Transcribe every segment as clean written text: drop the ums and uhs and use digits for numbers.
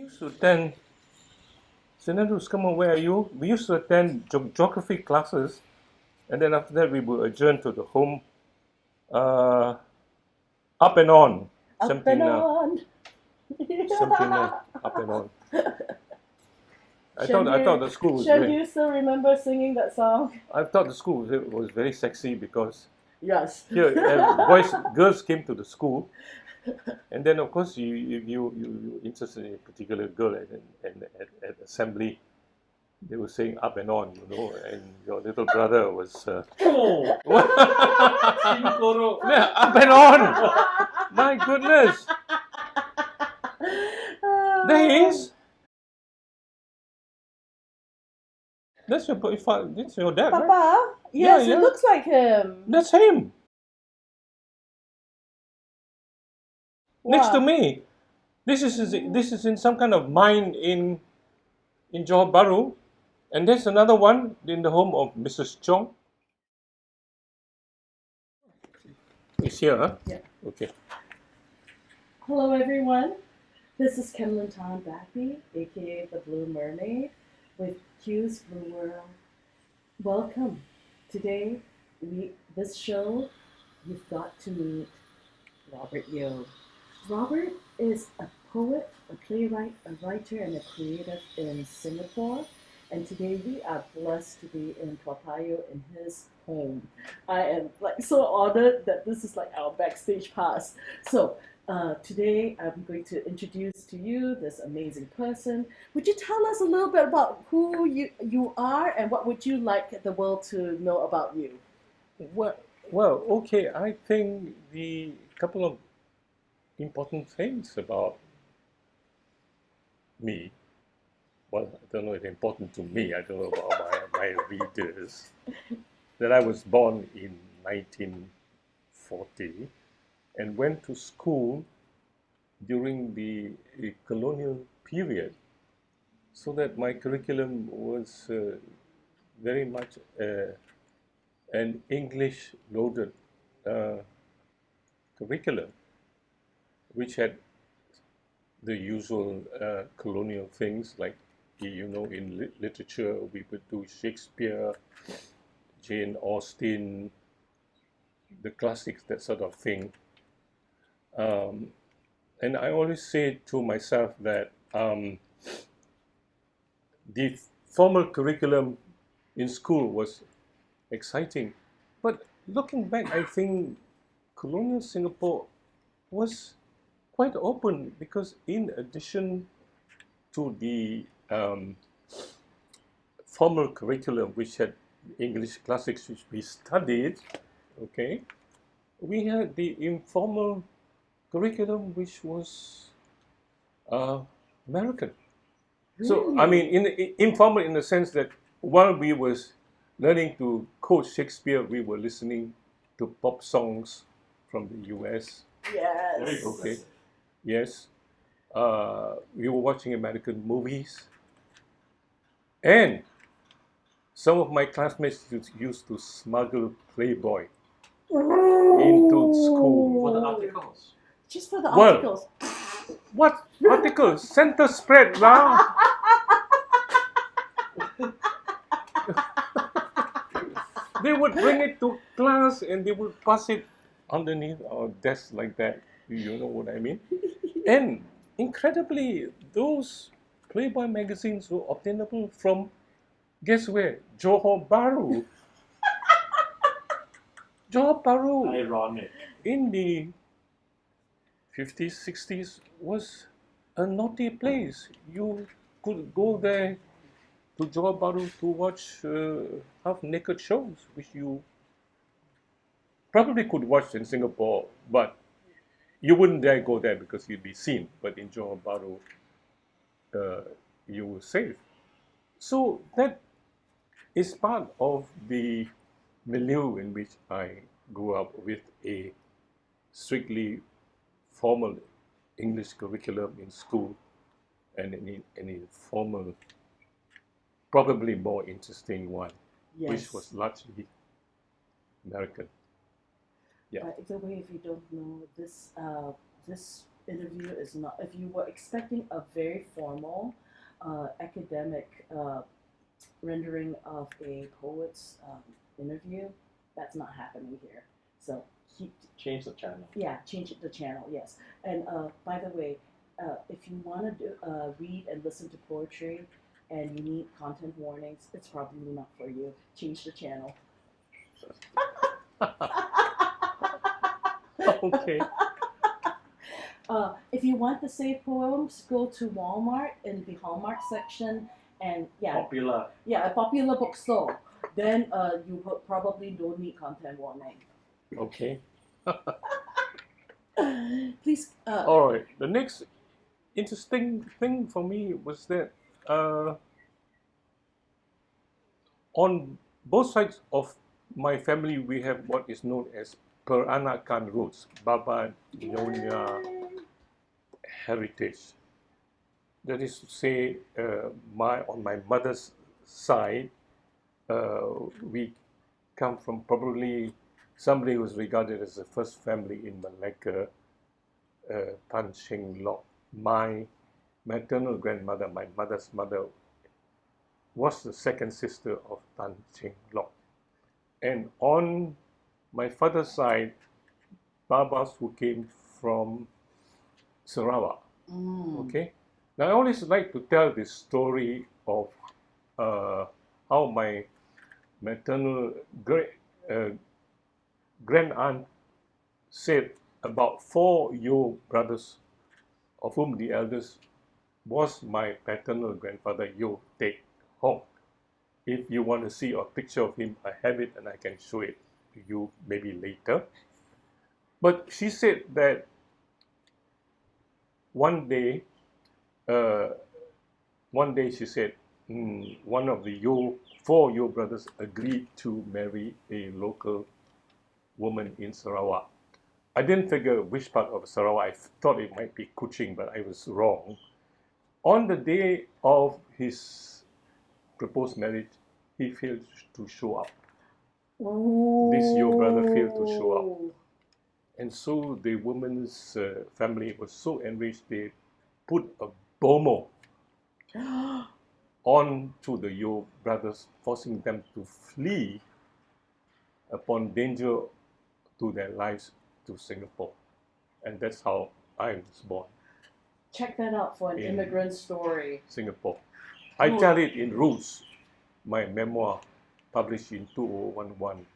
used to attend, Senadus, come on, where are you? We used to attend geography classes, and then after that we would adjourn to the home, uh, up and on. Up and on. Sampina, up and on. I Shen thought the school was Shen, do very, you still remember singing that song? I thought the school was very sexy because Yes. here girls came to the school, and then of course you interested in a particular girl, and at assembly they were saying up and on, and your little brother was Oh, what? Singapore. Yeah, up and on. My goodness, there he is. That's your dad, right? Papa? Yes, Yeah. it looks like him. That's him. Next to Wow. me. This is in some kind of mine in Johor Bahru, and there's another one in the home of Mrs. Chong. It's here, huh? Yeah. Okay. Hello, everyone. This is Kemlyn Tan Backby, aka the Blue Mermaid, with Q's Blue World. Welcome. Today, this show, you've got to meet Robert Yeo. Robert is a poet, a playwright, a writer, and a creative in Singapore. And today we are blessed to be in Payoh in his home. I am so honored that this is our backstage pass. So today I'm going to introduce to you this amazing person. Would you tell us a little bit about who you are and what would you like the world to know about you? Well, okay. I think the couple of important things about me. Well, I don't know if important to me. I don't know about my readers. That I was born in 1940 and went to school during the colonial period, so that my curriculum was very much an English-loaded curriculum, which had the usual colonial things like, in literature we would do Shakespeare, Jane Austen, the classics, that sort of thing. And I always say to myself that the formal curriculum in school was exciting, but looking back, I think colonial Singapore was quite open, because in addition to the formal curriculum, which had English classics, which we studied, okay, we had the informal curriculum, which was American. So, I mean, informal in the sense that while we was learning to quote Shakespeare, we were listening to pop songs from the US. Yes. Okay. Yes. We were watching American movies. And some of my classmates used to smuggle Playboy into school. For the articles. Just for the articles. What articles? Center spread, lah. They would bring it to class and they would pass it underneath our desk like that. You know what I mean? And incredibly, those Playboy magazines were obtainable from, guess where? Johor Bahru. Johor Bahru Ironic. in the 50s, 60s was a naughty place. You could go there to Johor Bahru to watch half-naked shows, which you probably could watch in Singapore, but you wouldn't dare go there because you'd be seen. But in Johor Bahru, you were safe. So that is part of the milieu in which I grew up, with a strictly formal English curriculum in school, and an informal, probably more interesting one, Yes. which was largely American. Yeah. By the way, if you don't know, this interview is not. If you were expecting a very formal, academic rendering of a poet's interview, that's not happening here. So keep. Change the channel. Yeah, change the channel. Yes, and by the way, if you want to read and listen to poetry, and you need content warnings, it's probably not for you. Change the channel. Okay. If you want the safe poems, go to Walmart in the Hallmark section, and Popular. a popular bookstore. Then you probably don't need content warning. Okay. Please. All right. The next interesting thing for me was that on both sides of my family, we have what is known as Peranakan roots, Baba Nyonya heritage. That is to say, on my mother's side, we come from probably somebody who was regarded as the first family in Malacca, Tan Cheng Lock. My maternal grandmother, my mother's mother, was the second sister of Tan Cheng Lock. And on my father's side, Babas who came from Sarawak. Okay. Now I always like to tell this story of how my maternal grand aunt said about 4 Yeo brothers, of whom the eldest was my paternal grandfather, Yeo Teck Hong. If you want to see a picture of him, I have it and I can show it to you maybe later. But she said that one day she said, one of the 4 Yeo brothers agreed to marry a local woman in Sarawak. I didn't figure which part of Sarawak. I thought it might be Kuching, but I was wrong. On the day of his proposed marriage, he failed to show up. This Yeo brother failed to show up. And so the woman's family was so enraged, they put a bomo on to the Yeo brothers, forcing them to flee upon danger to their lives to Singapore. And that's how I was born. Check that out for an immigrant story. Singapore. I tell it in Roots, my memoir published in 2011.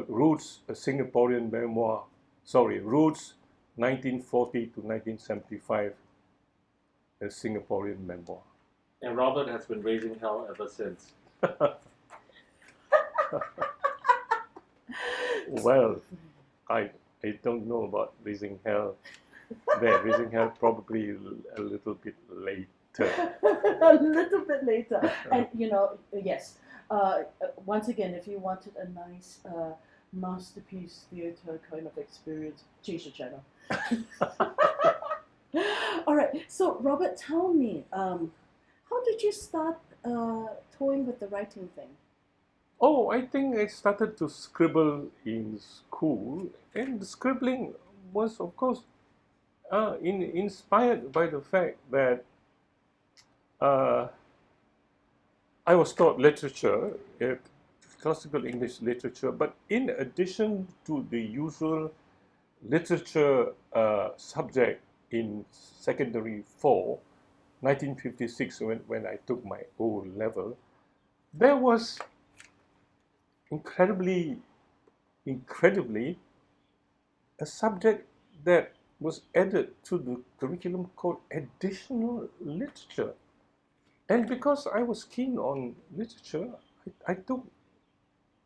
Roots, a Singaporean memoir, Roots 1940 to 1975, a Singaporean memoir. And Robert has been raising hell ever since. Well, I don't know about raising hell there. Raising hell probably a little bit later. A little bit later. And yes. Once again, if you wanted a nice masterpiece theater kind of experience, change the channel. All right. So, Robert, tell me, how did you start toying with the writing thing? Oh, I think I started to scribble in school, and the scribbling was, of course, inspired by the fact that I was taught literature, classical English literature, but in addition to the usual literature subject in secondary 4, 1956, when I took my O level, there was incredibly, a subject that was added to the curriculum called additional literature. And because I was keen on literature, I took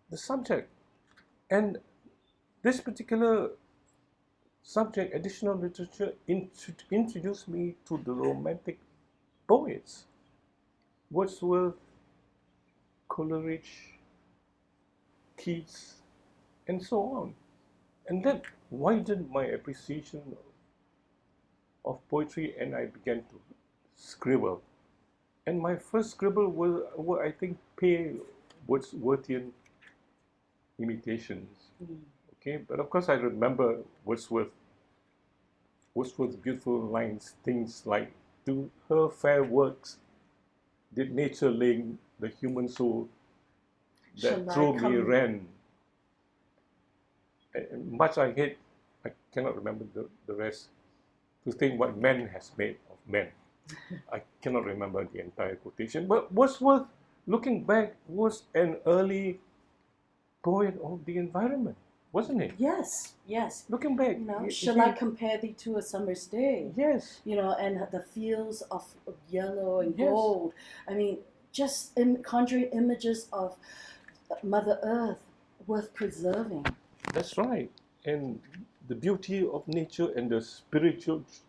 the subject. And this particular subject, additional literature, introduced me to the Romantic poets, Wordsworth, Coleridge, Keats, and so on. And that widened my appreciation of poetry, and I began to scribble. And my first scribble were I think, pale Wordsworthian imitations. Okay, but of course I remember Wordsworth Wordsworth's beautiful lines, things like, to her fair works did nature lend the human soul that Shall I through me come- ran. And much I hate, I cannot remember the rest, to think what man has made of man. I cannot remember the entire quotation, but Wordsworth, looking back, was an early poet of the environment, wasn't he? Yes, yes. Looking back, You know, he- shall he- I compare thee to a summer's day? Yes, You know, and the fields of yellow and Yes. gold. I mean, just conjuring images of Mother Earth worth preserving. that's right. And the beauty of nature and the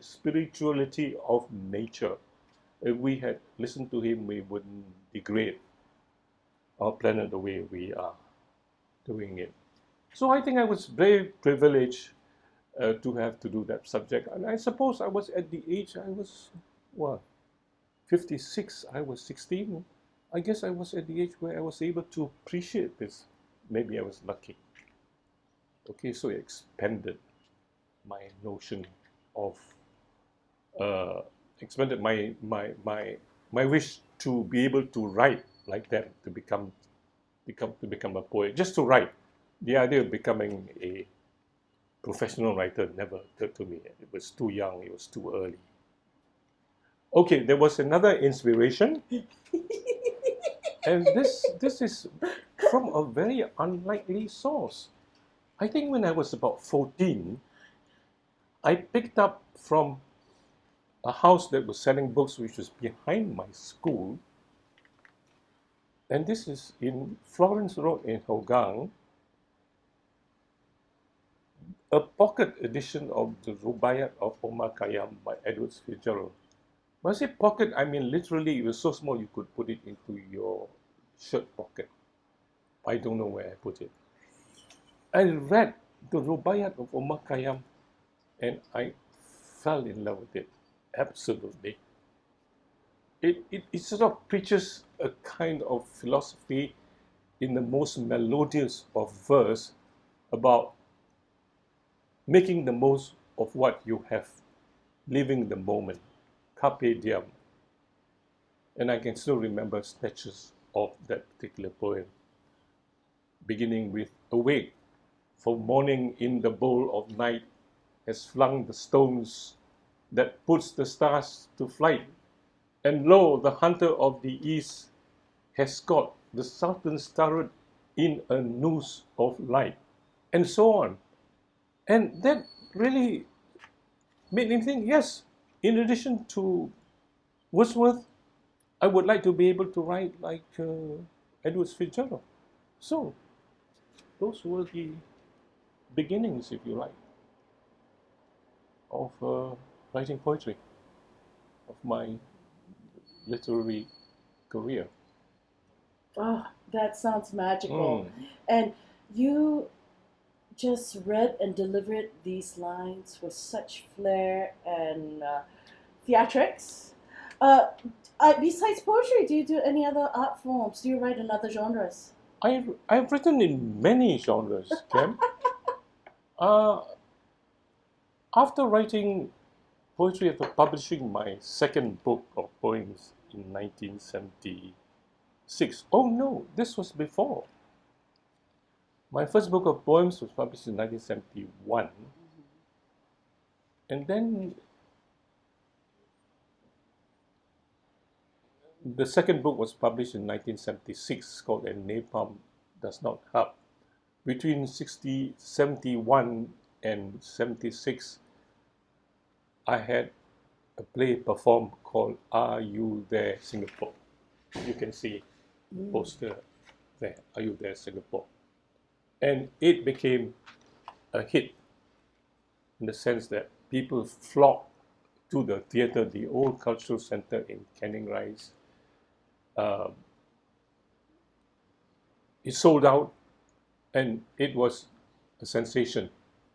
spirituality of nature. If we had listened to him, we wouldn't degrade our planet the way we are doing it. So I think I was very privileged to have to do that subject. And I suppose I was at the age, I was, what, 56, I was 16. I guess I was at the age where I was able to appreciate this. Maybe I was lucky. Okay, so it expanded my notion of, expanded my wish to be able to write like that, to become a poet, just to write. The idea of becoming a professional writer never occurred to me. It was too young, it was too early. Okay, there was another inspiration, and this is from a very unlikely source. I think when I was about 14, I picked up from a house that was selling books, which was behind my school, and this is in Florence Road in Hougang, a pocket edition of the Rubaiyat of Omar Khayyam by Edward Fitzgerald. When I say pocket, I mean literally it was so small you could put it into your shirt pocket. I don't know where I put it. I read the Rubaiyat of Omar Khayyam and I fell in love with it, absolutely. It sort of preaches a kind of philosophy in the most melodious of verse about making the most of what you have, living the moment, carpe diem. And I can still remember snatches of that particular poem, beginning with awake, for morning in the bowl of night has flung the stones that puts the stars to flight. And lo, the hunter of the east has caught the sultan's turret in a noose of light, and so on. And that really made me think, yes, in addition to Wordsworth, I would like to be able to write like Edward Fitzgerald. So, those were the beginnings, if you like, of writing poetry, of my literary career. Oh, that sounds magical. And you just read and delivered these lines with such flair and theatrics. Besides poetry, do you do any other art forms? Do you write in other genres? I've written in many genres, Cam. After writing poetry, after publishing my second book of poems in 1976. Oh no, this was before. My first book of poems was published in 1971. And then the second book was published in 1976, called And Napalm Does Not Help. Between 71 and 76, I had a play performed called Are You There, Singapore? You can see the poster there, Are You There, Singapore? And it became a hit in the sense that people flocked to the theatre, the old cultural centre in Canning Rise. It sold out, and it was a sensation,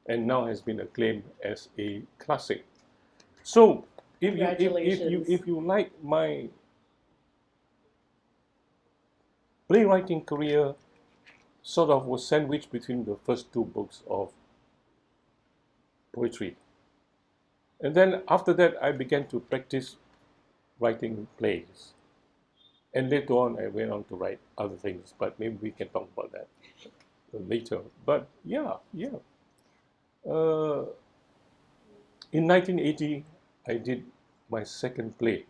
and now has been acclaimed as a classic. So, if you like my playwriting career, sort of was sandwiched between the first two books of poetry. And then after that, I began to practice writing plays. And later on, I went on to write other things, but maybe we can talk about that later. But yeah. Uh, in 1980, I did my second play,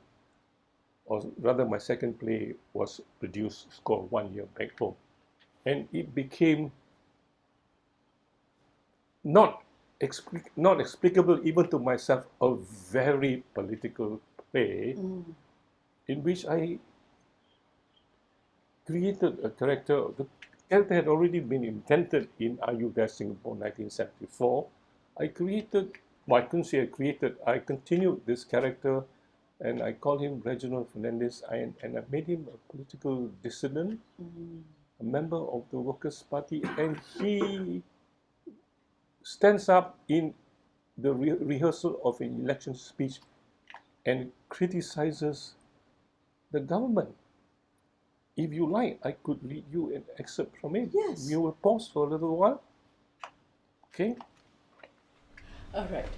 or rather, my second play was produced, it's called 1 Year Back Home. And it became not explicable even to myself, a very political play in which I created a character. The character had already been invented in Are You There Singapore 1974. I couldn't say I created, I continued this character and I called him Reginald Fernandez, and I made him a political dissident, a member of the Workers' Party, and he stands up in the rehearsal of an election speech and criticizes the government. If you like, I could read you an excerpt from it. Yes. We will pause for a little while. Okay? All right.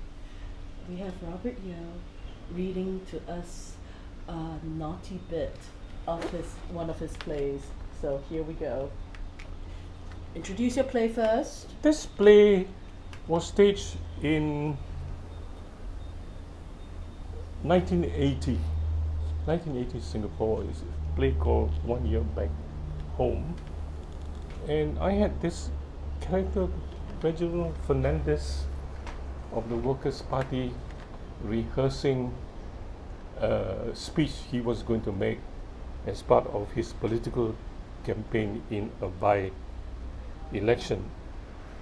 We have Robert Yeo reading to us a naughty bit of one of his plays. So here we go. Introduce your play first. This play was staged in 1980. 1980 Singapore is a play called 1 Year Back Home. And I had this character, Reginald Fernandez of the Workers' Party, rehearsing a speech he was going to make as part of his political campaign in a by-election.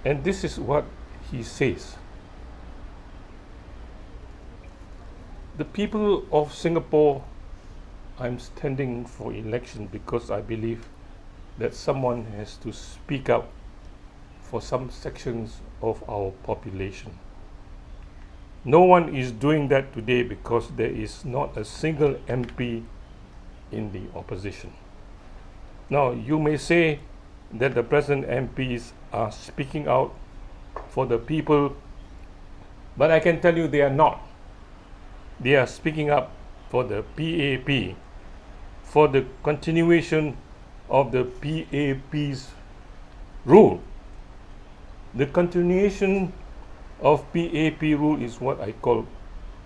And this is what he says. The people of Singapore, I'm standing for election because I believe that someone has to speak up for some sections of our population. No one is doing that today because there is not a single MP in the opposition. Now, you may say that the present MPs are speaking out for the people, but I can tell you they are not. They are speaking up for the PAP, for the continuation of the PAP's rule. The continuation of PAP rule is what I call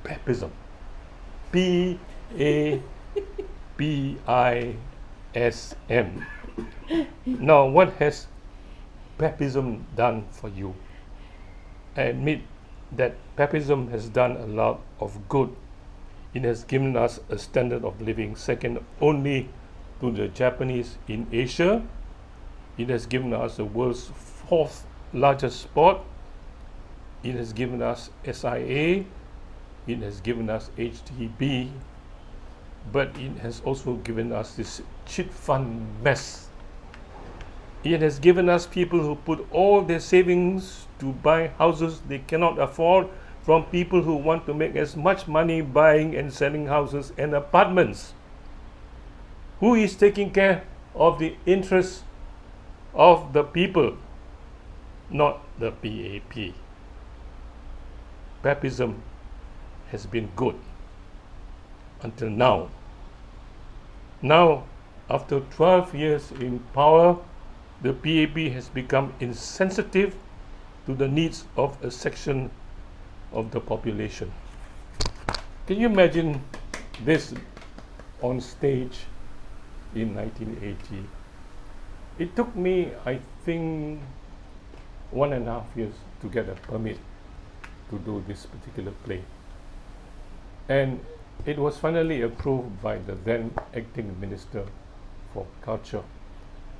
Papism. Papism. Now, what has Papism done for you? I admit that Papism has done a lot of good. It has given us a standard of living second only to the Japanese in Asia. It has given us the world's fourth largest sport. It has given us SIA. It has given us HDB. But it has also given us this chit fund mess. It has given us people who put all their savings to buy houses they cannot afford from people who want to make as much money buying and selling houses and apartments. Who is taking care of the interests of the people? Not the PAP. Papism has been good until now. Now, after 12 years in power, the PAP has become insensitive to the needs of a section of the population. Can you imagine this on stage in 1980? It took me, I think, 1.5 years to get a permit to do this particular play. And it was finally approved by the then acting Minister for Culture.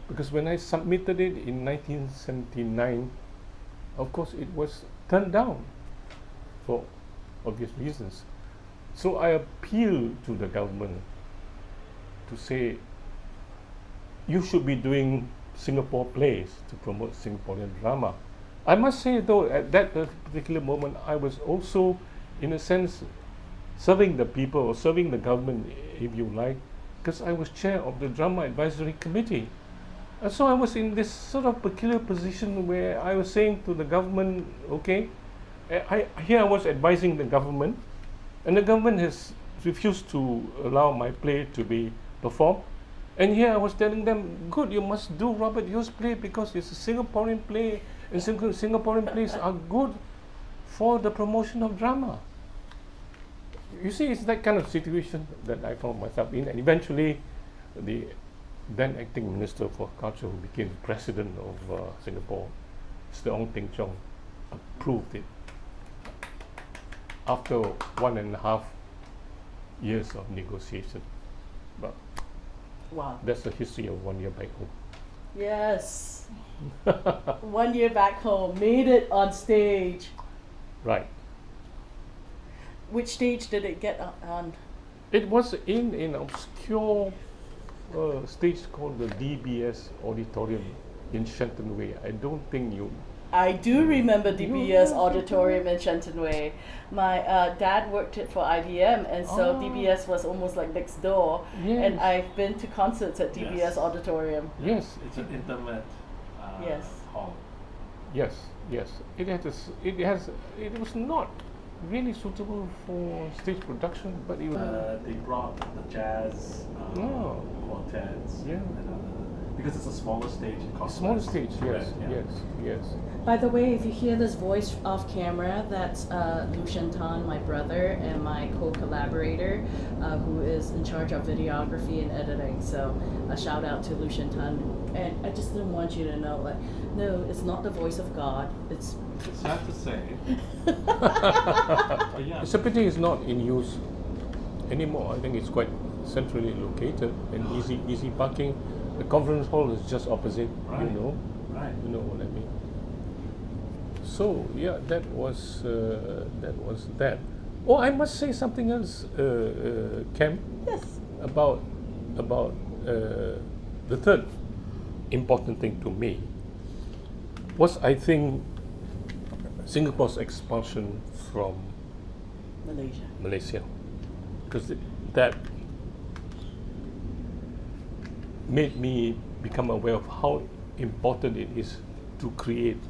Because when I submitted it in 1979, of course it was turned down for obvious reasons. So I appealed to the government to say, you should be doing Singapore plays to promote Singaporean drama. I must say though, at that particular moment, I was also, in a sense, serving the people or serving the government, if you like, because I was chair of the Drama Advisory Committee. And so I was in this sort of peculiar position where I was saying to the government, okay, Here I was advising the government, and the government has refused to allow my play to be performed. And here I was telling them, good, you must do Robert Yeo's play because it's a Singaporean play, and Singaporean plays are good for the promotion of drama. You see, it's that kind of situation that I found myself in, and eventually the then acting Minister for Culture, who became President of Singapore, Mr. Ong Teng Cheong, approved it after 1.5 years of negotiation. But Wow. that's the history of 1 year back home. Yes. 1 year back home, made it on stage. Right. Which stage did it get on? It was in an obscure stage called the DBS Auditorium in Shenton Way. I don't think you. I do remember DBS You- Auditorium in Shenton Way. My dad worked it for IBM, and so Oh. DBS was almost like next door. Yes. And I've been to concerts at DBS Yes. Auditorium. Yes, It's an intimate Yes. hall. yes, yes. It was not really suitable for stage production, but it was. They brought the jazz Oh. quartets. Yeah. And because it's a smaller stage. It costs Smaller less. stage, yes, Right, yeah. yes. By the way, if you hear this voice off camera, that's Lu Shen-tan, my brother, and my co-collaborator, who is in charge of videography and editing. So a shout out to Lu Shen-tan. And I just didn't want you to know, like, no, it's not the voice of God. It's It's sad to say. But yeah. It's a pity it's not in use anymore. I think it's quite centrally located and easy parking. The conference hall is just opposite, Right. you know. Right. You know what I mean. So yeah, that was that. Oh, I must say something else, Cam, yes. about the third important thing to me was, I think, Singapore's expulsion from Malaysia, because that made me become aware of how important it is to create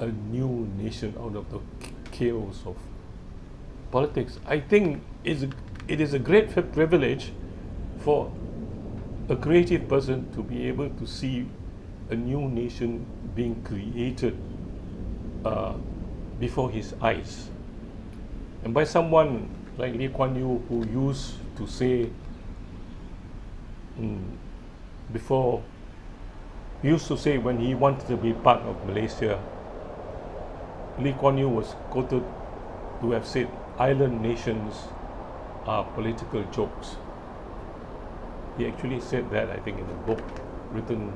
a new nation out of the chaos of politics. I think it is a great privilege for a creative person to be able to see a new nation being created before his eyes, and by someone like Lee Kuan Yew, who used to say before, he used to say when he wanted to be part of Malaysia, Lee Kuan Yew was quoted to have said, "Island nations are political jokes." He actually said that, I think, in a book written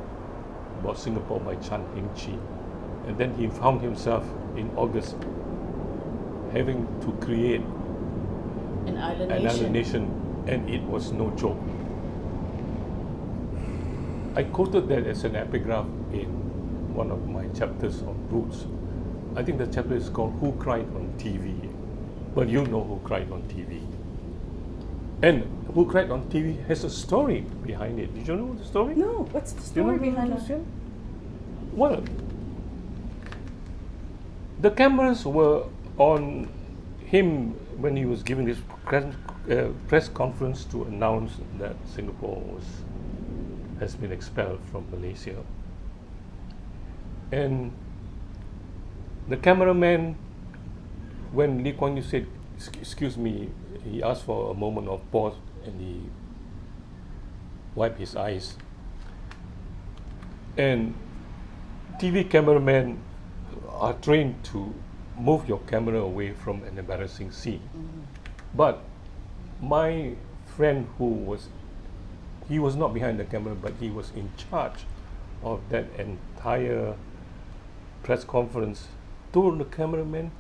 about Singapore by Chan Hing Chi. And then he found himself in August having to create An island another nation. nation, and it was no joke. I quoted that as an epigraph in one of my chapters on Roots. I think the chapter is called "Who Cried on TV?" But you know who cried on TV. And Who Cried on TV has a story behind it. Did you know the story? No, what's the Do you know story behind that? Lucian? Well, the cameras were on him when he was giving this press conference to announce that Singapore has been expelled from Malaysia. And the cameraman, when Lee Kuan Yew said, "Excuse me," he asked for a moment of pause and he wiped his eyes. And TV cameramen are trained to move your camera away from an embarrassing scene. But my friend, he was not behind the camera, but he was in charge of that entire press conference, told the cameraman,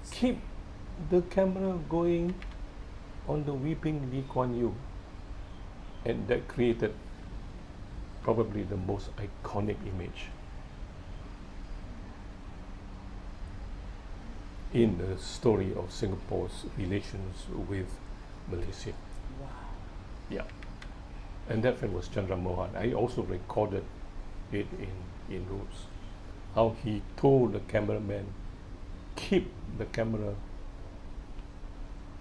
keep the camera going on the weeping Lee Kuan Yew. And that created probably the most iconic image in the story of Singapore's relations with Malaysia. Wow. Yeah. And that film was Chandra Mohan. I also recorded it in Roots. How he told the cameraman keep the camera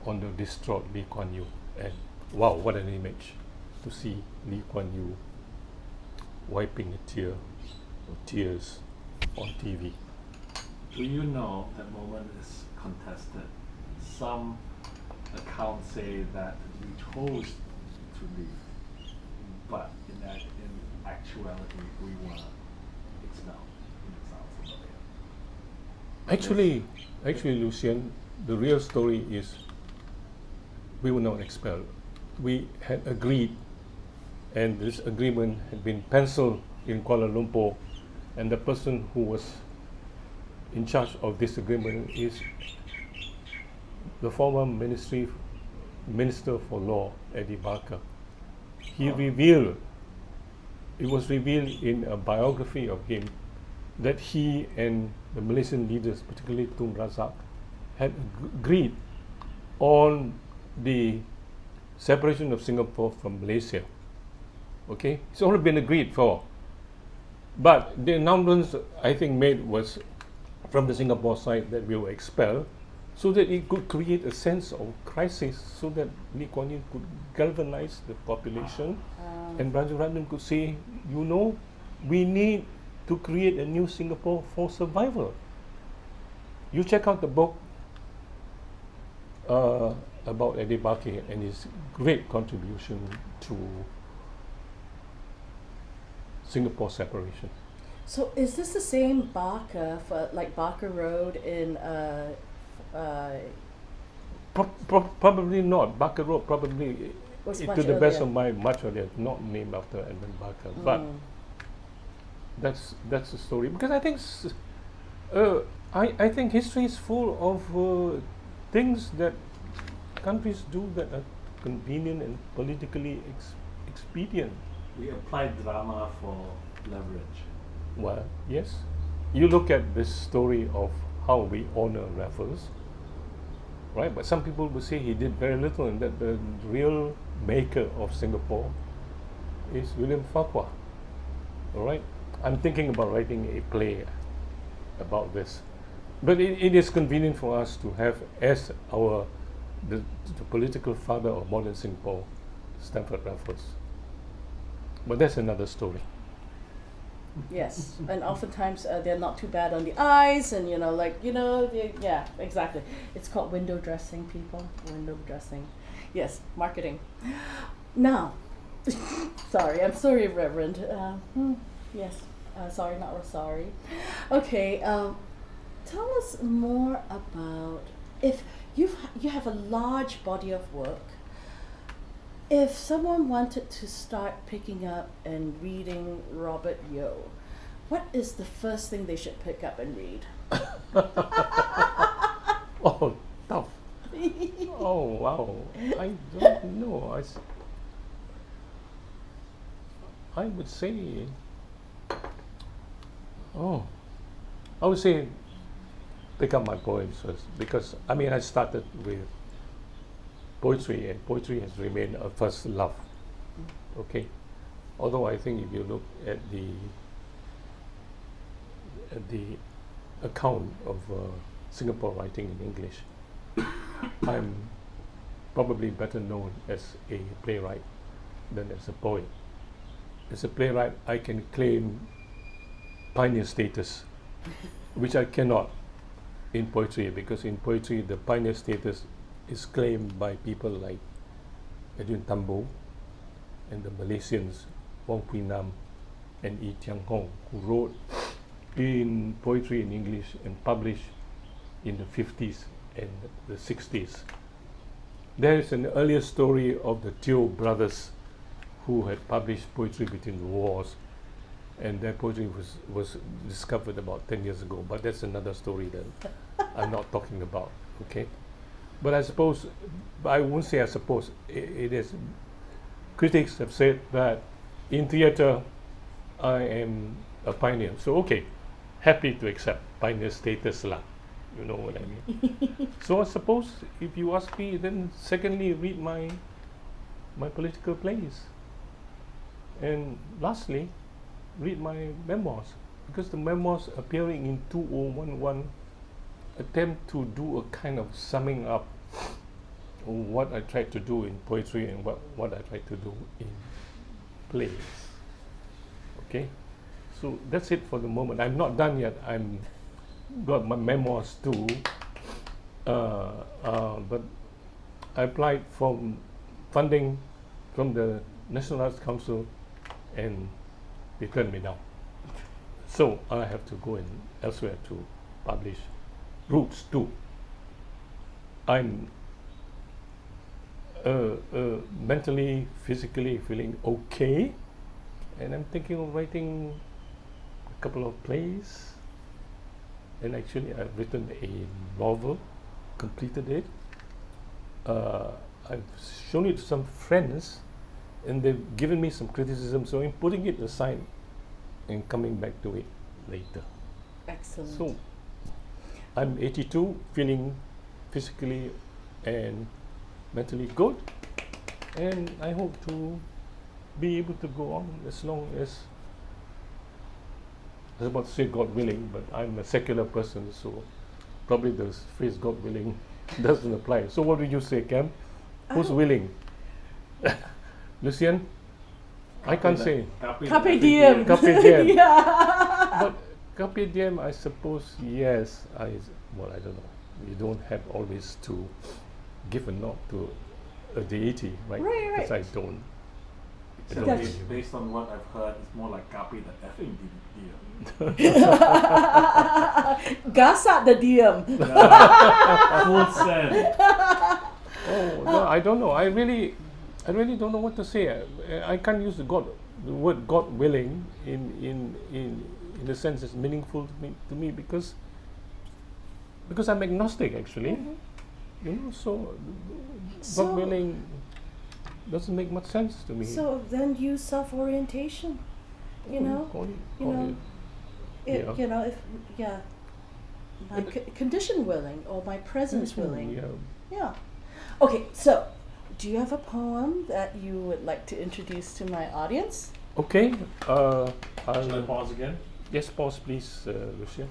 on the distraught Lee Kuan Yew, and wow, what an image to see Lee Kuan Yew wiping a tear or tears on TV. Do you know that moment is contested? Some accounts say that we chose to leave, but in actuality we were expelled in exile from Malaya. Actually, Lucian, the real story is we were not expelled. We had agreed, and this agreement had been penciled in Kuala Lumpur, and the person who was in charge of this agreement is the former Minister for Law, Eddie Barker. It was revealed in a biography of him that he and the Malaysian leaders, particularly Tun Razak, had agreed on the separation of Singapore from Malaysia. Okay, it's already been agreed for. But the announcements I think made was from the Singapore side that we were expelled, so that it could create a sense of crisis, so that Lee Kuan Yew could galvanize the population, and Rajaratnam could say, you know, we need to create a new Singapore for survival. You check out the book about Eddie Barker and his great contribution to Singapore separation. So is this the same Barker for like Barker Road in Probably not. Barker Road probably, was to much the best earlier. of my much earlier, not named after Edmund Barker, but that's the story. Because I think I think history is full of things that countries do that are convenient and politically expedient. We applied drama for leverage. Well, yes. You look at this story of how we honor Raffles, right? But some people will say he did very little, and that the real maker of Singapore is William Farquhar. All right? I'm thinking about writing a play about this. But it is convenient for us to have as the political father of modern Singapore, Stamford Raffles. But that's another story. Yes, and oftentimes they're not too bad on the eyes, and yeah, exactly. It's called window dressing, people. Window dressing. Yes, marketing. Now, I'm sorry, Reverend. Yes, sorry, not sorry. Okay, tell us more about if you have a large body of work. If someone wanted to start picking up and reading Robert Yeo, what is the first thing they should pick up and read? Oh, tough. Oh, wow. I don't know. I would say, I would say pick up my poems first, because I started with poetry, and poetry has remained a first love. Okay, although I think if you look at the account of Singapore writing in English, I'm probably better known as a playwright than as a poet. As a playwright, I can claim pioneer status, which I cannot in poetry, because in poetry the pioneer status is claimed by people like Edwin Tambo and the Malaysians Wong Pui Nam and Yi Tiang Hong, who wrote in poetry in English and published in the 50s and the 60s. There is an earlier story of the Teo brothers who had published poetry between the wars, and their poetry was discovered about 10 years ago, but that's another story that I'm not talking about, okay? But I suppose, I won't say I suppose, it is, critics have said that in theatre I am a pioneer. So okay, happy to accept pioneer status lah. You know what I mean? So I suppose if you ask me, then secondly, read my political plays. And lastly, read my memoirs, because the memoirs appearing in 2011 attempt to do a kind of summing up of what I tried to do in poetry and what I tried to do in plays. Okay, so that's it for the moment. I'm not done yet. I'm got my memoirs too, but I applied for funding from the National Arts Council, and they turned me down. So I have to go in elsewhere to publish Roots too. I'm mentally, physically feeling okay, and I'm thinking of writing a couple of plays. And actually, I've written a novel, completed it. I've shown it to some friends, and they've given me some criticism, so I'm putting it aside and coming back to it later. Excellent. So, I'm 82, feeling physically and mentally good, and I hope to be able to go on as long as, I was about to say God willing, but I'm a secular person, so probably the phrase God willing doesn't apply. So what would you say, Cam? Who's willing? Lucian? I can't say. Carpe diem. Carpe diem. Yeah. But carpe diem, I suppose, yes. I don't know. You don't have always to give a nod to a deity, right? Right. Because I don't. Except That's- based on what I've heard, it's more like Carpe the effing diem. Gasak the diem. Full send. Oh no, I don't know. I really don't know what to say. I can't use the word God willing in the sense it's meaningful to me because I'm agnostic actually. You know, so God willing doesn't make much sense to me. So then use self-orientation. You know, Call you know, it, yeah. you know, if my condition willing or my presence willing. Yeah. Yeah. Okay, so do you have a poem that you would like to introduce to my audience? Okay. Should I I'll, pause again? yes, pause, please, Lucia.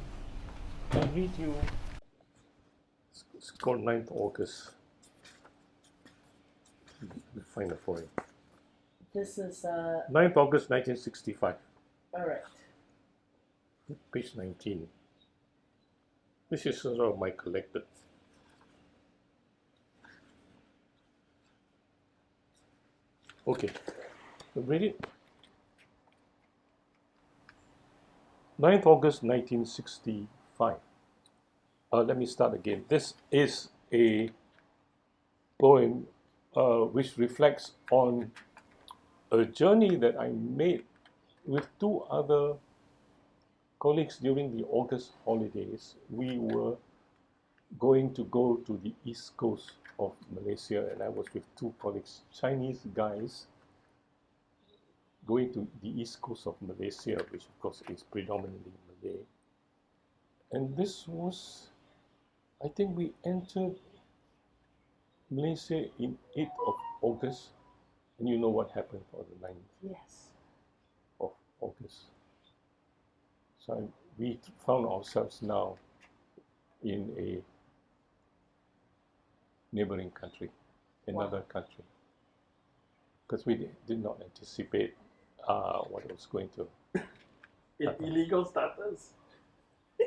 I'll read you. It's called 9th August. We'll find a poem. This is 9th August 1965, all right. page 19. This is sort of my collected. Okay, so read it. 9th August 1965. Let me start again. This is a poem which reflects on a journey that I made with two other colleagues during the August holidays. We were going to go to the east coast of Malaysia, and I was with two colleagues, Chinese guys, going to the east coast of Malaysia, which of course is predominantly Malay. And this was, I think we entered Malaysia in 8th of August, and you know what happened on the 9th Yes. of August. So we found ourselves now in a neighboring country, another country, because we did not anticipate what was going to. Illegal status.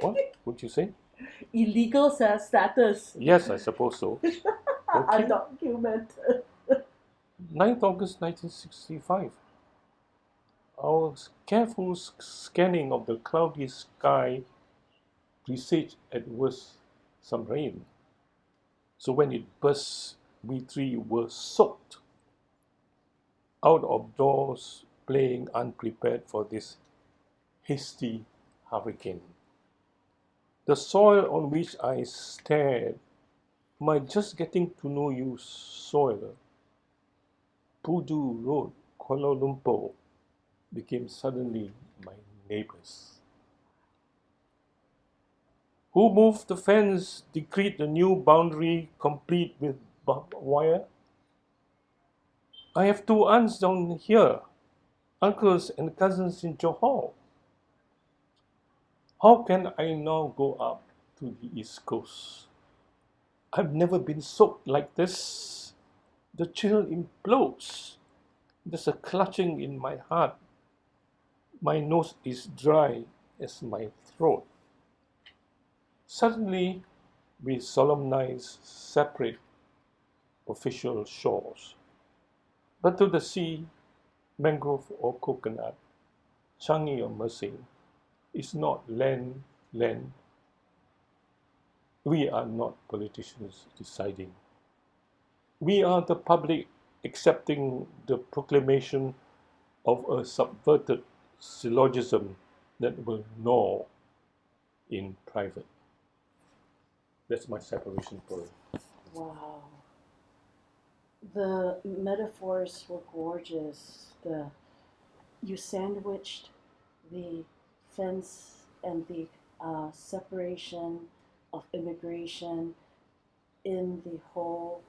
What would you say? Illegal status. Yes, I suppose so. Okay. Undocumented. 9th August 1965. Our careful scanning of the cloudy sky presaged at worst some rain. So when it burst, we three were soaked. Out of doors, playing unprepared for this hasty hurricane. The soil on which I stared, my just getting to know you soil, Pudu Road, Kuala Lumpur, became suddenly my neighbors. Who moved the fence, decreed the new boundary complete with barbed wire? I have two aunts down here, uncles and cousins in Johor. How can I now go up to the East Coast. I've never been soaked like this. The chill implodes. There's a clutching in my heart. My nose is dry as my throat. Suddenly, we solemnize separate official shores. But to the sea, mangrove or coconut, Changi or Mersey, is not land. We are not politicians deciding. We are the public accepting the proclamation of a subverted syllogism that will gnaw in private. That's my separation poem. Wow. The metaphors were gorgeous. You sandwiched the fence and the separation of immigration in the whole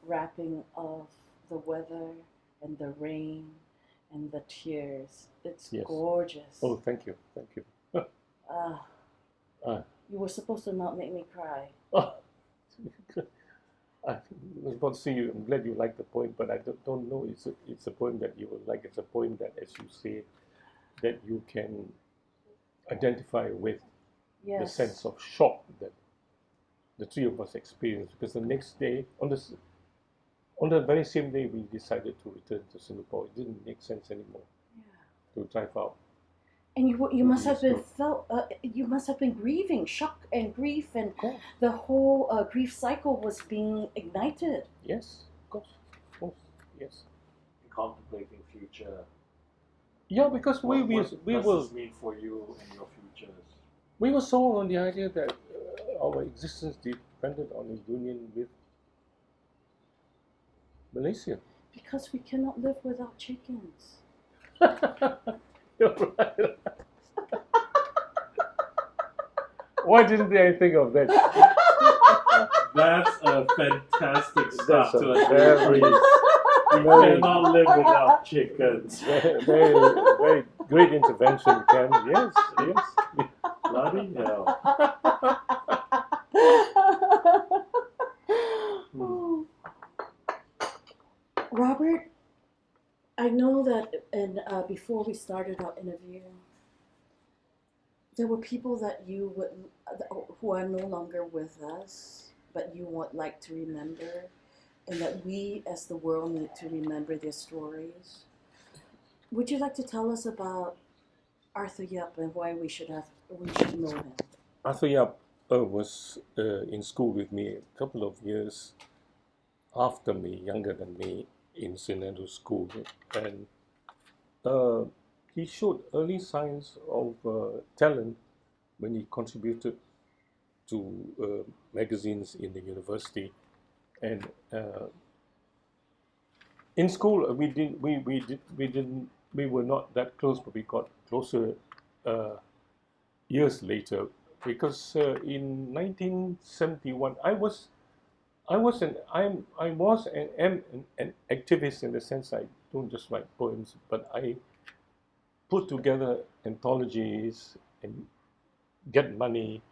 wrapping of the weather and the rain and the tears. It's Yes. gorgeous. Oh, thank you. You were supposed to not make me cry. I was about to say you. I'm glad you like the poem, but I don't know. It's a poem that you will like. It's a poem that, as you say, that you can identify with Yes. the sense of shock that the three of us experienced. Because the next day, on the very same day, we decided to return to Singapore. It didn't make sense anymore to drive out. And you must have been East you must have been grieving, shock and grief, and Of course. the whole grief cycle was being ignited. Yes, of course, yes. Contemplating future. Yeah, because we What were does this mean for you and your futures? we were sold on the idea that our existence depended on a union with Malaysia. Because we cannot live without chickens. You're right. Why didn't I think of that? That's a fantastic start That's to a a very, series. We very, cannot live without chickens. very great intervention, Ken. Yes. Bloody hell. Robert, I know that before we started our interview, there were people that you would who are no longer with us, but you would like to remember, and that we, as the world, need to remember their stories. Would you like to tell us about Arthur Yap and why we should know him? Arthur Yap was in school with me a couple of years after me, younger than me, in St. Andrew's School, and he showed early signs of talent when he contributed to magazines in the university, and in school we were not that close, but we got closer years later, because in 1971 I was an activist, in the sense I don't just write poems, but I put together anthologies and get money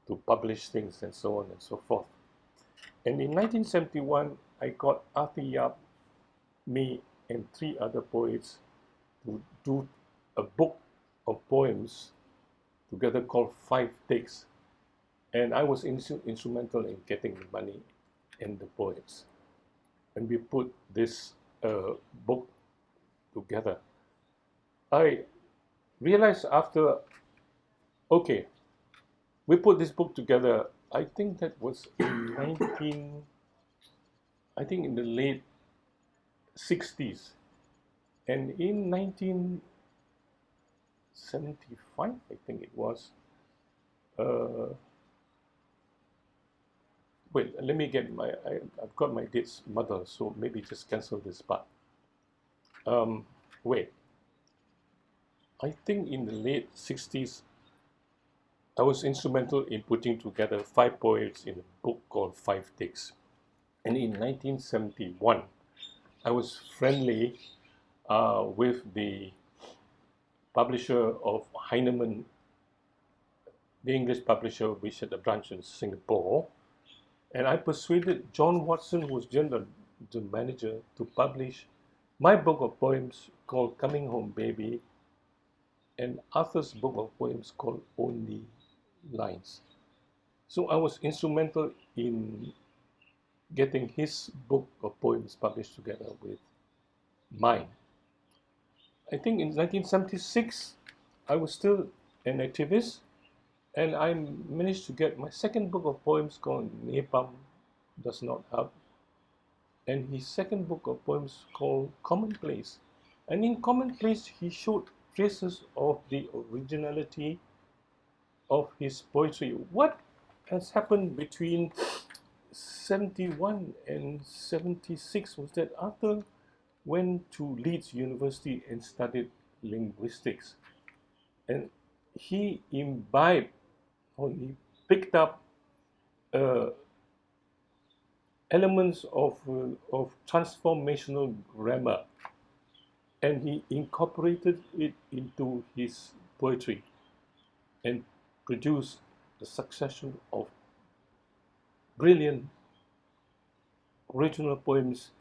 to publish things and so on and so forth. And in 1971, I got Arthur Yap, me, and 3 other poets to do a book of poems together called 5 Takes. And I was instrumental in getting the money and the poets. And we put this book together. I realized after, okay, we put this book together, I think that was in in the late 60s. And in 1975, I think it was, wait, let me get I've got my dates muddled, so maybe just cancel this part. Wait. I think in the late 60s, I was instrumental in putting together 5 poets in a book called 5 Takes. And in 1971, I was friendly with the publisher of Heinemann the English publisher, which had a branch in Singapore, and I persuaded John Watson, who was then the manager, to publish my book of poems called Coming Home Baby and Arthur's book of poems called Only Lines. So I was instrumental in getting his book of poems published together with mine. I think in 1976, I was still an activist, and I managed to get my second book of poems called Nepam Does Not Help, and his second book of poems called Commonplace. And in Commonplace, he showed traces of the originality of his poetry. What has happened between 71 and 76 was that Arthur went to Leeds University and studied linguistics. And he imbibed, or he picked up elements of transformational grammar, and he incorporated it into his poetry and produced a succession of brilliant original poems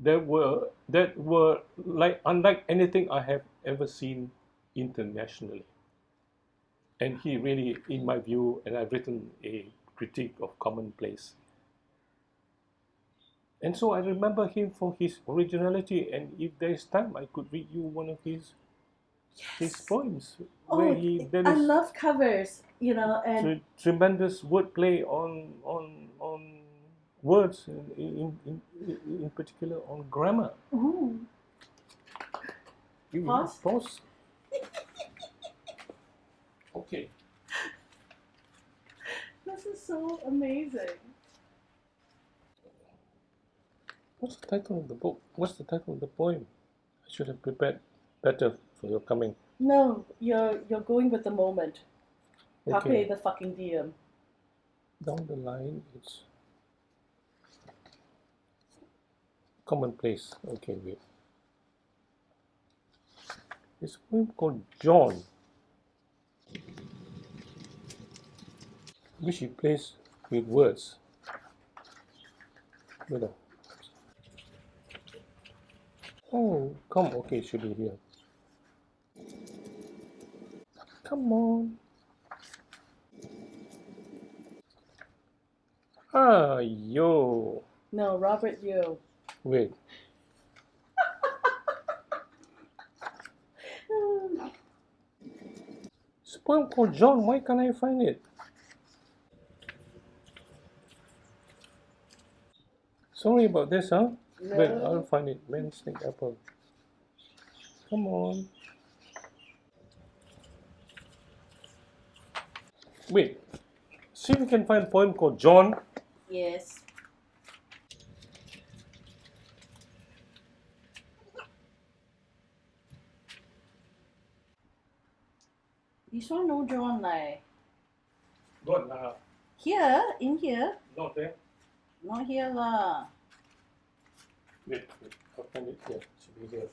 that were like unlike anything I have ever seen internationally. And he really, in my view, and I've written a critique of Commonplace. And so I remember him for his originality, and if there is time, I could read you one of his poems, where I love covers, and tremendous wordplay on words, in particular on grammar. Ooh. Pause. Okay. This is so amazing. What's the title of the book? What's the title of the poem? I should have prepared better for your coming. No, you're going with the moment. Okay. Carpe the fucking diem. Down the line, it's Commonplace. Okay, wait. It's a poem called John, which he plays with words. Wait. Oh, come. Okay, it should be here. Come on. Yo. No, Robert Yeo. Wait. It's a poem called John. Why can't I find it? Sorry about this, huh? No. Wait, I'll find it. Man, snake apple. Come on. Wait. See if we can find a poem called John. Yes. This one no John like. Not lah. Here, in here. Not there. Not here lah. Wait. I'll find it here. It should be here.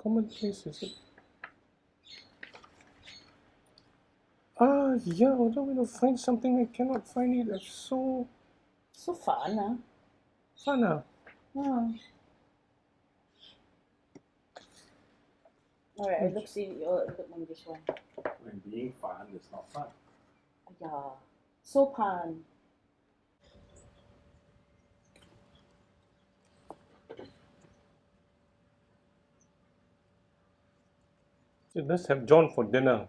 Commonplace, is it? Yeah, I'm going to find something. I cannot find it. It's so fun, huh? fun. Alright, look on this one. When being fun is not fun. Yeah. So fun. Let's have John for dinner.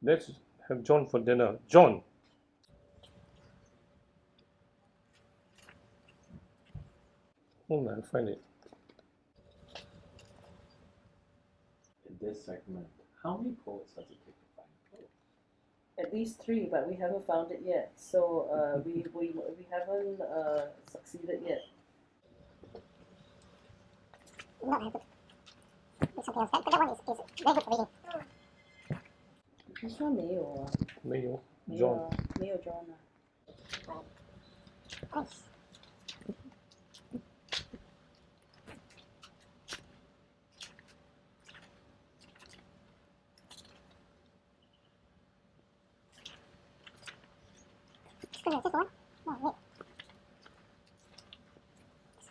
Let's have John for dinner. John. Hold on, I'll find it. In this segment, how many poets does it take to find a poet? At least 3, but we haven't found it yet. So we haven't succeeded yet. This one 没有啊。没有 没有 John. 啊，没有 John 啊。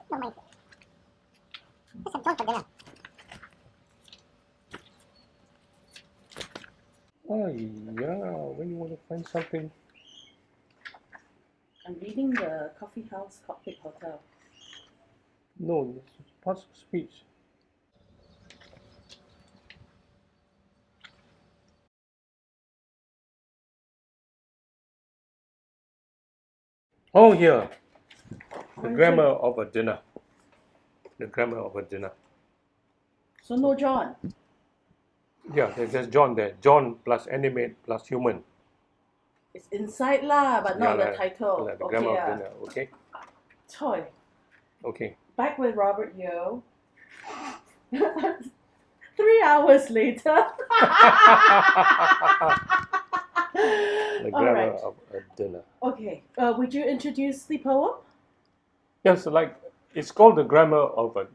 Oh yeah, when you want to find something. I'm reading the Coffee House Cockpit Hotel. No, it's parts of speech. Oh yeah, the grammar of a dinner. The grammar of a dinner. So no John. Yeah, there's John there. John plus animate plus human. It's inside lah, but not Yeah, the title. the Okay, grammar of dinner. Okay, Toy. okay. Back with Robert Yeo. 3 hours later. The All grammar right. of a dinner. Okay. Would you introduce the poem? Yes, like it's called the grammar of a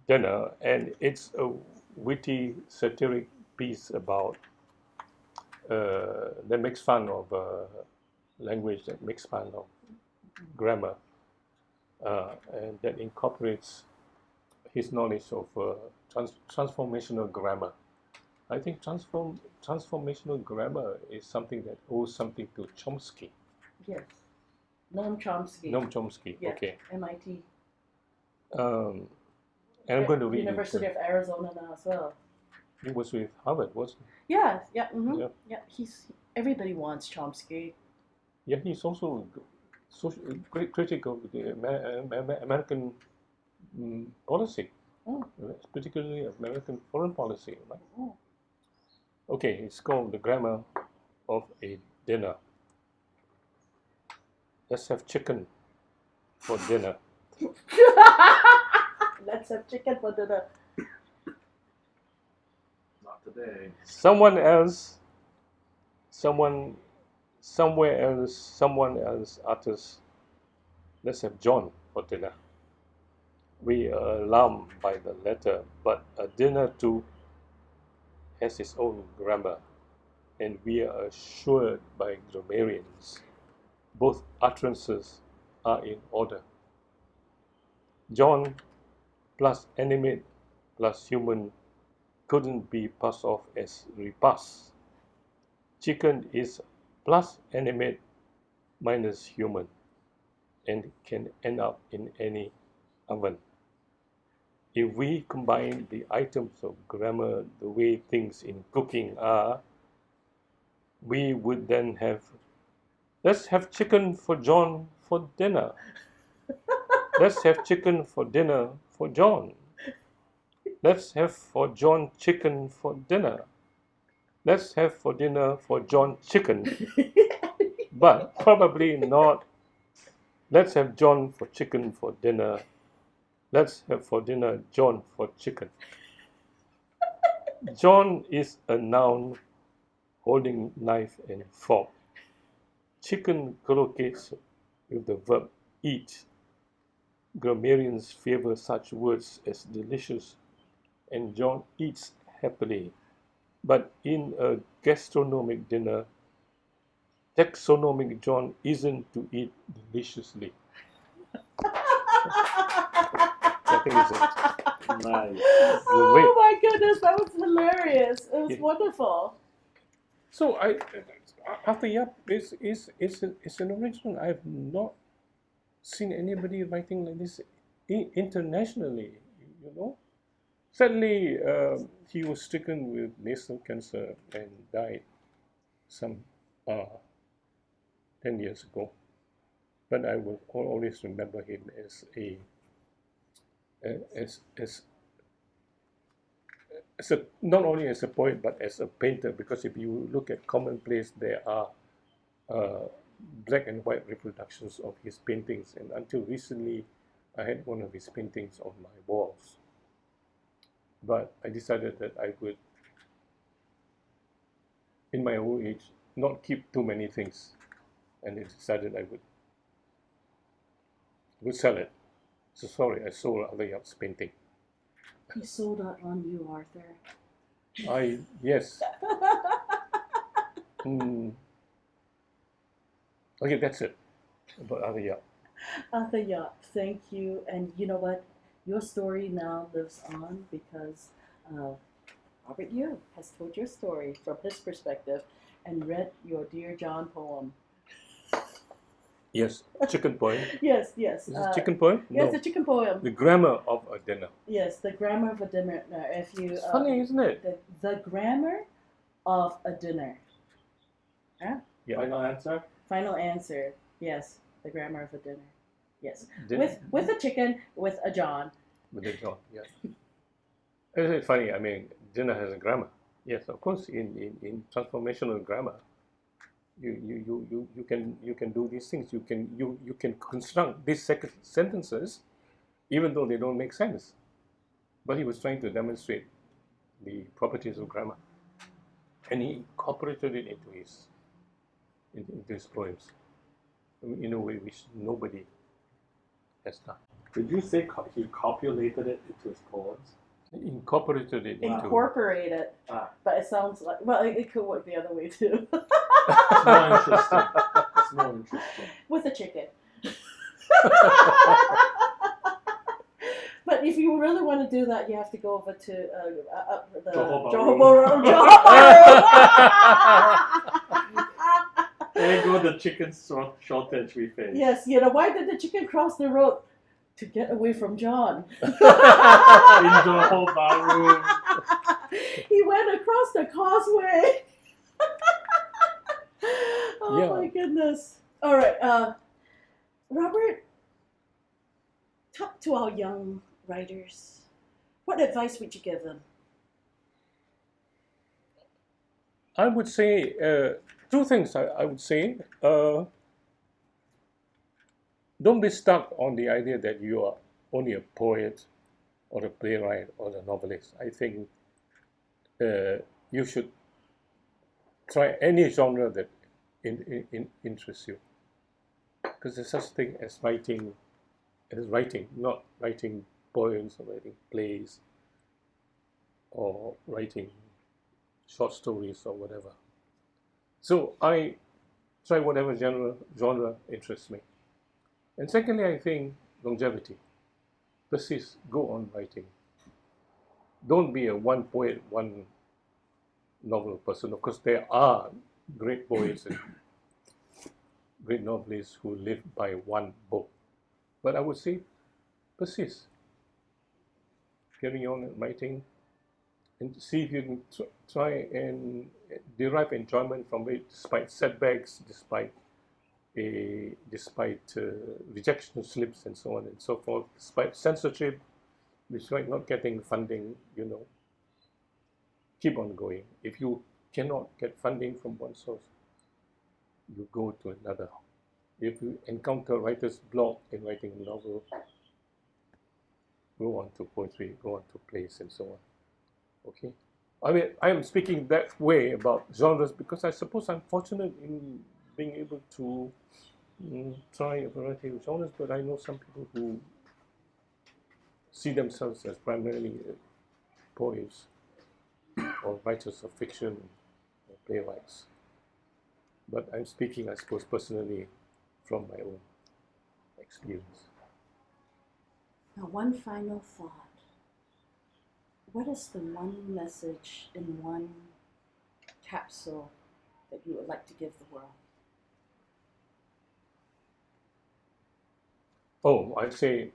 dinner, and it's a witty satiric piece about that makes fun of language, that makes fun of grammar, and that incorporates his knowledge of transformational grammar. I think transformational grammar is something that owes something to Chomsky. Yes. Noam Chomsky. Noam Chomsky. Yeah. Okay. MIT. And I'm going to read University it. of Arizona now as well. He was with Harvard, wasn't Yeah. Yeah. Mm-hmm. Yeah. Yeah. Everybody wants Chomsky. he? Yeah, he's also great critic of the American policy, particularly American foreign policy. Right? Oh. Okay, it's called The Grammar of a Dinner. Let's have chicken for dinner. Let's have chicken for dinner. Not today. Someone else, somewhere else, someone else utters, let's have John for dinner. We are alarmed by the letter, but a dinner too has its own grammar, and we are assured by grammarians both utterances are in order. John plus animate plus human couldn't be passed off as repast. Chicken is plus animate minus human and can end up in any oven. If we combine the items of grammar the way things in cooking are, we would then have, let's have chicken for John for dinner. Let's have chicken for dinner for John. Let's have for John chicken for dinner. Let's have for dinner for John chicken. But probably not. Let's have John for chicken for dinner. Let's have for dinner John for chicken. John is a noun holding knife and fork. Chicken collocates with the verb eat. Grammarians favor such words as delicious, and John eats happily. But in a gastronomic dinner, taxonomic John isn't to eat deliciously. I think it's Nice. Oh my goodness, that was hilarious. It was Yeah. wonderful. So after Yap is an original. I've not seen anybody writing like this internationally. You know, sadly, he was stricken with nasal cancer and died some 10 years ago. But I will always remember him as not only as a poet but as a painter, because if you look at Commonplace, there are black and white reproductions of his paintings, and until recently I had one of his paintings on my walls. But I decided that I would, in my old age, not keep too many things, and I decided I would sell it. So sorry, I sold Other Yap's painting. He sold out on you, Arthur. Yes. Okay, that's it about Other Yap. Arthur Yap, thank you. And you know what? Your story now lives on because Robert Yeo has told your story from his perspective and read your Dear John poem. Yes, chicken poem. Yes, yes. Is it chicken poem? Yes, No. the chicken poem. The grammar of a dinner. Yes, the grammar of a dinner. No, if you It's funny, isn't it? the grammar of a dinner. Huh? Yeah. Final answer? Final answer. Yes, the grammar of a dinner. Yes, Din- with a chicken with a John. With the John, yeah. Isn't it funny? I mean, dinner has a grammar. Yes, of course. In transformational grammar, you can do these things. You can construct these sentences, even though they don't make sense. But he was trying to demonstrate the properties of grammar, and he incorporated it into his poems in a way which nobody has done. Did you say he copulated it into his poems? He incorporated it into. Incorporate it. Ah. But it sounds like, well, it could work the other way too. It's more interesting. It's more interesting. With a chicken. But if you really want to do that, you have to go over to the Johor Bahru. There go the chicken shortage we face. Yes, why did the chicken cross the road? To get away from John. In Johor Bahru. He went across the causeway. Oh Yeah. my goodness. All right, Robert, talk to our young writers. What advice would you give them? I would say two things. I would say don't be stuck on the idea that you are only a poet or a playwright or a novelist. I think you should try any genre that interests you, because there's such thing as writing, not writing poems or writing plays or writing short stories or whatever. So I try whatever genre interests me. And secondly, I think longevity. Persist, go on writing. Don't be a one poet, one novel person. Of course, there are great poets and great novelists who live by one book. But I would say persist. Carry on writing and see if you can try and derive enjoyment from it despite setbacks, despite rejection slips and so on and so forth, despite censorship, despite not getting funding, keep on going. If you cannot get funding from one source, you go to another. If you encounter writer's block in writing a novel, go on to poetry, go on to plays and so on. Okay? I mean, I am speaking that way about genres because I suppose I'm fortunate in being able to try a variety of genres, but I know some people who see themselves as primarily poets or writers of fiction or playwrights. But I'm speaking, I suppose, personally from my own experience. Now, one final thought. What is the one message in one capsule that you would like to give the world? Oh, I'd say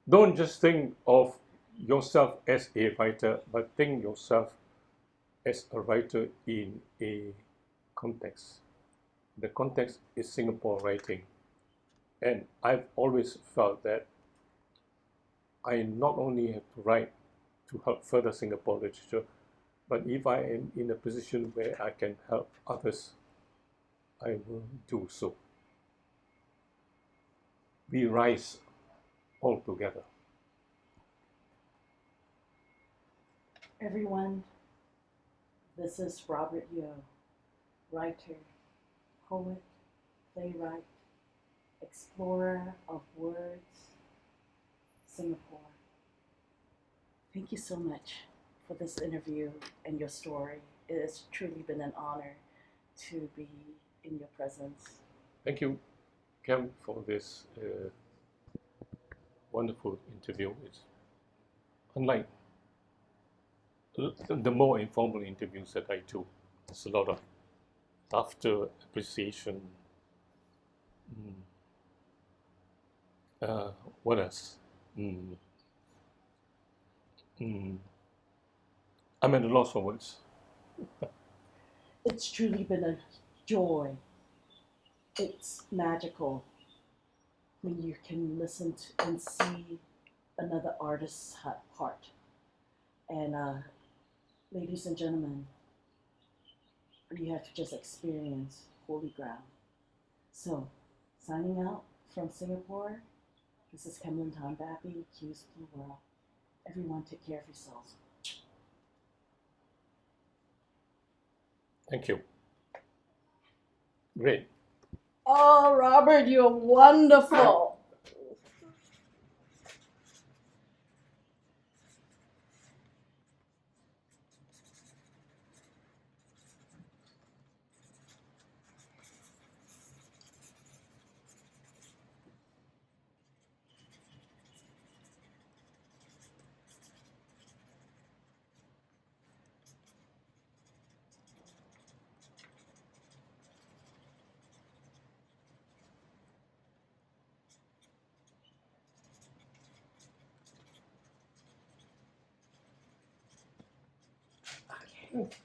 don't just think of yourself as a writer, but think yourself as a writer in a context. The context is Singapore writing. And I've always felt that I not only have to write to help further Singapore literature, but if I am in a position where I can help others, I will do so. We rise all together. Everyone, this is Robert Yeo, writer, poet, playwright, explorer of words, Singapore. Thank you so much for this interview and your story. It has truly been an honor to be in your presence. Thank you. Kem, for this wonderful interview. It's unlike the more informal interviews that I do. There's a lot of laughter, appreciation. What else? I'm at a loss for words. It's truly been a joy. It's magical when you can listen to and see another artist's heart. And ladies and gentlemen, you have to just experience holy ground. So, signing out from Singapore, this is Kemlyn Tan Bappy, Q's Blue World. Everyone take care of yourselves. Thank you. Great. Oh, Robert, you're wonderful.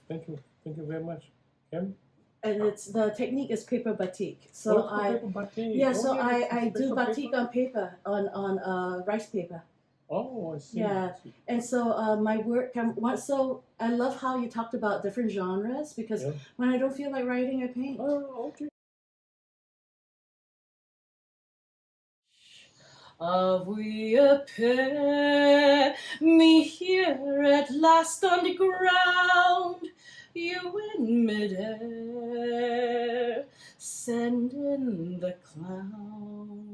Thank you very much. Kem? And it's the technique is paper batik. So I do batik on paper on rice paper. Oh, I see. Yeah. I see. And so my work so I love how you talked about different genres because when I don't feel like writing, I paint. Oh, okay. We appear, me here at last on the ground, you in midair, sending the clowns.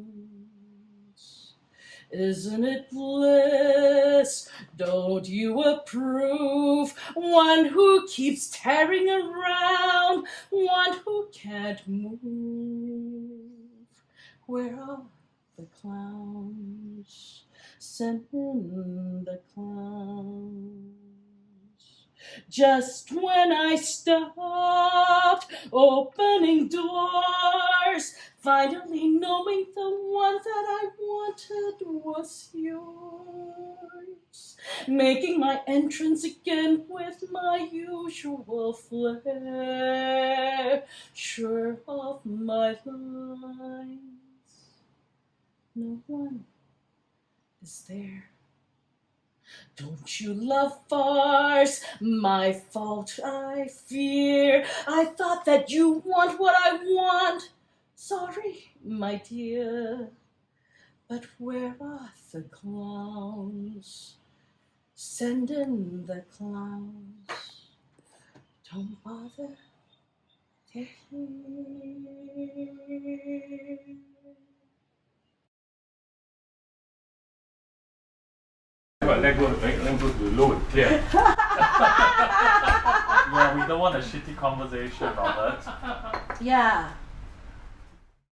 Isn't it bliss? Don't you approve? One who keeps tearing around, one who can't move. Where are the clowns? Sending the clowns. Just when I stopped opening doors, finally knowing the one that I wanted was yours, making my entrance again with my usual flair, sure of my lines. No one is there. Don't you love farce? My fault, I fear. I thought that you want what I want. Sorry, my dear. But where are the clowns? Send in the clowns. Don't bother. They're here. Let go to low and clear. Yeah, we don't want a shitty conversation, Robert. Yeah.